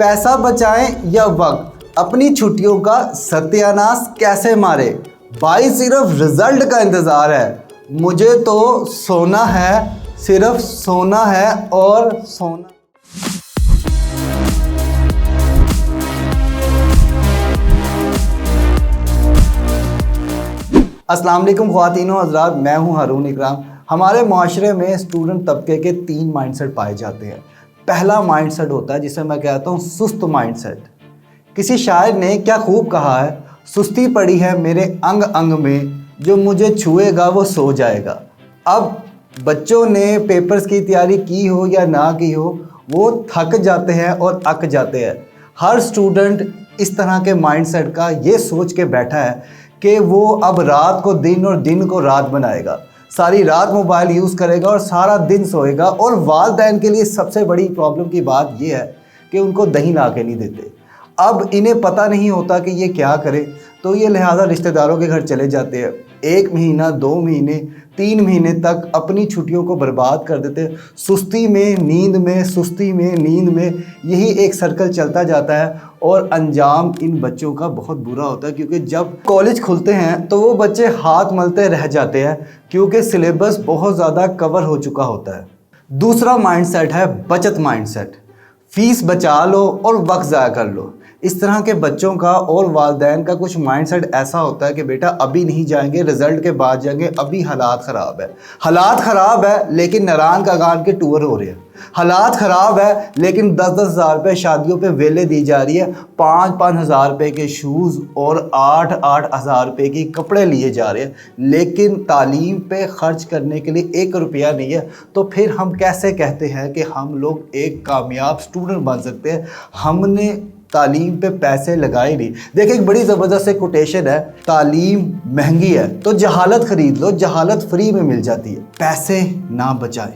पैसा बचाएं या वक्त, अपनी छुट्टियों का सत्यानाश कैसे मारे। भाई सिर्फ रिजल्ट का इंतज़ार है, मुझे तो सोना है, सिर्फ सोना है और सोना। अस्सलाम वालेकुम ख्वातीनो हज़रात, मैं हूं हारून इकराम। हमारे माशरे में स्टूडेंट तबके के 3 माइंडसेट पाए जाते हैं। पहला माइंडसेट होता है जिसे मैं कहता हूं सुस्त माइंडसेट। किसी शायर ने क्या खूब कहा है, सुस्ती पड़ी है मेरे अंग अंग में, जो मुझे छुएगा वो सो जाएगा। अब बच्चों ने पेपर्स की तैयारी की हो या ना की हो, वो थक जाते हैं और अक जाते हैं। हर स्टूडेंट इस तरह के माइंडसेट का ये सोच के बैठा है कि वो अब रात को दिन और दिन को रात बनाएगा, सारी रात मोबाइल यूज़ करेगा और सारा दिन सोएगा। और वालिदैन के लिए सबसे बड़ी प्रॉब्लम की बात यह है कि उनको दही ला के नहीं देते। अब इन्हें पता नहीं होता कि ये क्या करे, तो ये लिहाजा रिश्तेदारों के घर चले जाते हैं। 1 महीना, 2 महीने, 3 महीने तक अपनी छुट्टियों को बर्बाद कर देते हैं। सुस्ती में नींद में, सुस्ती में नींद में, यही एक सर्कल चलता जाता है और अंजाम इन बच्चों का बहुत बुरा होता है। क्योंकि जब कॉलेज खुलते हैं तो वो बच्चे हाथ मलते रह जाते हैं, क्योंकि सिलेबस बहुत ज़्यादा कवर हो चुका होता है। दूसरा माइंडसेट है बचत माइंडसेट। फीस बचा लो और वक्त ज़ाया कर लो। इस तरह के बच्चों का और वालिदैन का कुछ माइंडसेट ऐसा होता है कि बेटा अभी नहीं जाएंगे, रिजल्ट के बाद जाएंगे, अभी हालात ख़राब है। हालात ख़राब है लेकिन नारायण कागान के टूर हो रहे हैं। हालात ख़राब है लेकिन 10-10 हज़ार रुपये शादियों पे वेले दी जा रही है, 5-5 हज़ार रुपये के शूज़ और 8-8 हज़ार रुपये की कपड़े लिए जा रहे हैं, लेकिन तालीम पे ख़र्च करने के लिए 1 रुपया नहीं है। तो फिर हम कैसे कहते हैं कि हम लोग एक कामयाब स्टूडेंट बन सकते हैं? हमने तालीम पे पैसे लगाए नहीं। देखिए, एक बड़ी ज़बरदस्त एक कोटेशन है, तालीम महंगी है तो जहालत ख़रीद लो, जहालत फ्री में मिल जाती है। पैसे ना बचाए,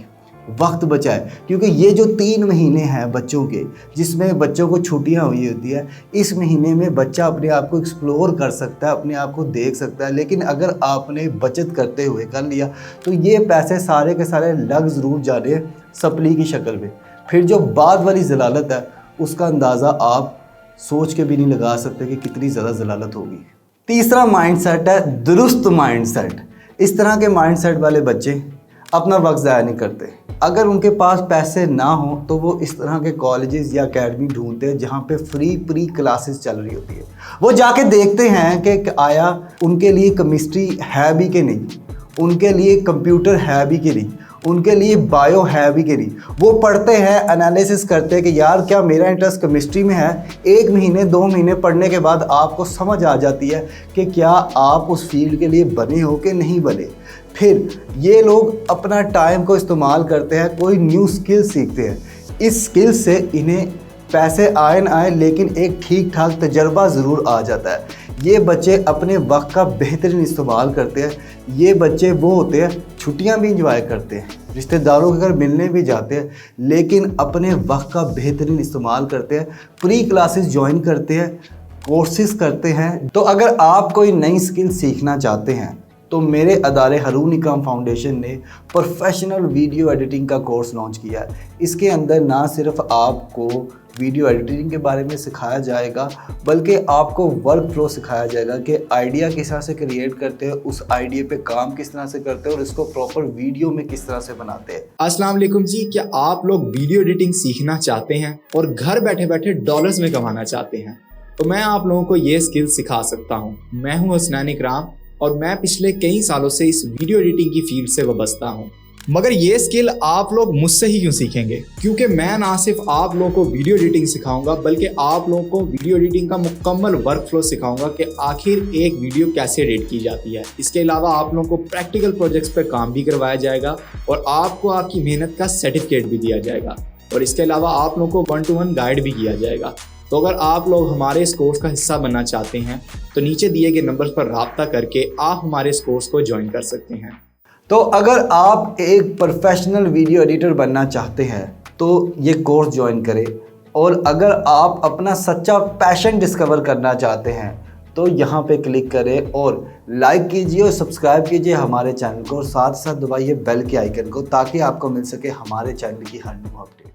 वक्त बचाए। क्योंकि ये जो 3 महीने हैं बच्चों के, जिसमें बच्चों को छुट्टियां हुई होती है, इस महीने में बच्चा अपने आप को एक्सप्लोर कर सकता है, अपने आप को देख सकता है। लेकिन अगर आपने बचत करते हुए कर लिया तो ये पैसे सारे के सारे लग ज़रूर जा रहे हैं सप्ली की शक्ल में। फिर जो बाद वाली ज़लालत है उसका अंदाज़ा आप सोच के भी नहीं लगा सकते कि कितनी ज़्यादा ज़लालत होगी। तीसरा माइंडसेट है दुरुस्त माइंडसेट। इस तरह के माइंडसेट वाले बच्चे अपना वक्त ज़ाया नहीं करते। अगर उनके पास पैसे ना हो तो वो इस तरह के कॉलेजेस या एकेडमी ढूंढते हैं जहाँ पे फ्री क्लासेस चल रही होती है। वो जाके देखते हैं कि आया उनके लिए केमिस्ट्री है भी कि नहीं, उनके लिए कंप्यूटर है भी कि नहीं, उनके लिए बायो है भी कि नहीं। वो पढ़ते हैं, एनालिसिस करते हैं कि यार क्या मेरा इंटरेस्ट केमिस्ट्री में है। 1 महीने 2 महीने पढ़ने के बाद आपको समझ आ जाती है कि क्या आप उस फील्ड के लिए बने हो कि नहीं बने। फिर ये लोग अपना टाइम को इस्तेमाल करते हैं, कोई न्यू स्किल सीखते हैं। इस स्किल से इन्हें पैसे आए ना आए लेकिन एक ठीक ठाक तजर्बा ज़रूर आ जाता है। ये बच्चे अपने वक्त का बेहतरीन इस्तेमाल करते हैं। ये बच्चे वो होते हैं, छुट्टियां भी इंजॉय करते हैं, रिश्तेदारों के घर मिलने भी जाते हैं, लेकिन अपने वक्त का बेहतरीन इस्तेमाल करते हैं। प्री क्लासेस ज्वाइन करते हैं, कोर्सेज करते हैं। तो अगर आप कोई नई स्किल सीखना चाहते हैं तो मेरे अदारे हारून इकराम फाउंडेशन ने प्रोफेशनल वीडियो एडिटिंग का कोर्स लॉन्च किया है। इसके अंदर ना सिर्फ आपको वीडियो एडिटिंग के बारे में सिखाया जाएगा, बल्कि आपको वर्क फ्लो सिखाया जाएगा कि आइडिया किस तरह से क्रिएट करते हैं, उस आइडिया पे काम किस तरह से करते हैं और इसको प्रॉपर वीडियो में किस तरह से बनाते हैं। अस्सलाम वालेकुम जी, क्या आप लोग वीडियो एडिटिंग सीखना चाहते हैं और घर बैठे बैठे डॉलर्स में कमाना चाहते हैं? तो मैं आप लोगों को ये स्किल सिखा सकता हूँ। मैं हूँ हसनैन इकराम और मैं पिछले कई सालों से इस वीडियो एडिटिंग की फील्ड से वाबस्ता हूँ। मगर ये स्किल आप लोग मुझसे ही क्यों सीखेंगे? क्योंकि मैं ना सिर्फ आप लोगों को वीडियो एडिटिंग सिखाऊंगा, बल्कि आप लोगों को वीडियो एडिटिंग का मुकम्मल वर्क फ्लो सिखाऊंगा कि आखिर एक वीडियो कैसे एडिट की जाती है। इसके अलावा आप लोगों को प्रैक्टिकल प्रोजेक्ट्स पर काम भी करवाया जाएगा और आपको आपकी मेहनत का सर्टिफिकेट भी दिया जाएगा। और इसके अलावा आप लोगों को 1-to-1 गाइड भी किया जाएगा। तो अगर आप लोग हमारे इस कोर्स का हिस्सा बनना चाहते हैं तो नीचे दिए गए नंबर पर राब्ता करके आप हमारे इस कोर्स को ज्वाइन कर सकते हैं। तो अगर आप एक प्रोफेशनल वीडियो एडिटर बनना चाहते हैं तो ये कोर्स ज्वाइन करें। और अगर आप अपना सच्चा पैशन डिस्कवर करना चाहते हैं तो यहाँ पे क्लिक करें और लाइक कीजिए और सब्सक्राइब कीजिए हमारे चैनल को, और साथ साथ दबाइए बेल के आइकन को, ताकि आपको मिल सके हमारे चैनल की हर न्यू अपडेट।